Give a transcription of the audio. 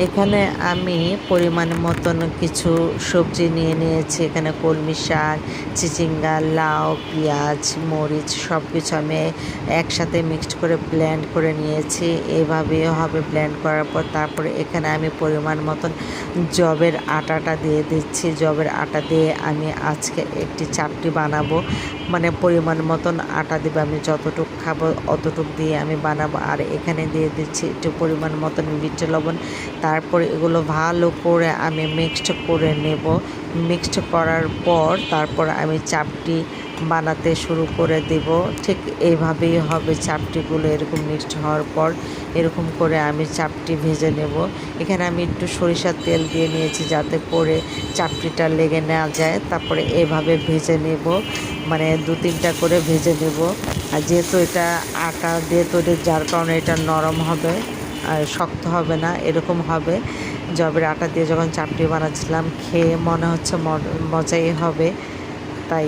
এখানে আমি পরিমাণ মতন কিছু সবজি নিয়ে নিয়েছি। এখানে কলমি শাক, চিচিঙ্গা, লাউ, পেঁয়াজ, মরিচ সব কিছু আমি একসাথে মিক্সড করে ব্লেন্ড করে নিয়েছি। এভাবেই হবে ব্লেন্ড করার পর তারপরে এখানে আমি পরিমাণ মতন যবের আটাটা দিয়ে দিচ্ছি। যবের আটা দিয়ে আমি আজকে একটি চাপটি বানাবো। মানে পরিমাণ মতন আটা দেবে, আমি যতটুকু খাবো অতটুকু দিয়ে আমি বানাবো। আর এখানে দিয়ে দিচ্ছি একটু পরিমাণ মতন বিট লবণ। তারপরে এগুলো ভালো করে আমি মিক্সড করে নেব। মিক্সড করার পর তারপর আমি চাপটি বানাতে শুরু করে দেব। ঠিক এইভাবেই হবে চাপটিগুলো। এরকম মিক্সড হওয়ার পর এরকম করে আমি চাপটি ভেজে নেব। এখানে আমি একটু সরিষার তেল দিয়ে নিয়েছি যাতে করে চাপটিটা লেগে না যায়। তারপরে এভাবে ভেজে নেব, মানে 2-3টা করে ভেজে নেব। আর যেহেতু এটা আটা দিয়ে তৈরি, যার কারণে এটা নরম হবে আর শক্ত হবে না, এরকম হবে। যবের আটা দিয়ে যখন চাপটি বানাচ্ছিলাম খেয়ে মনে হচ্ছে মজাই হবে, তাই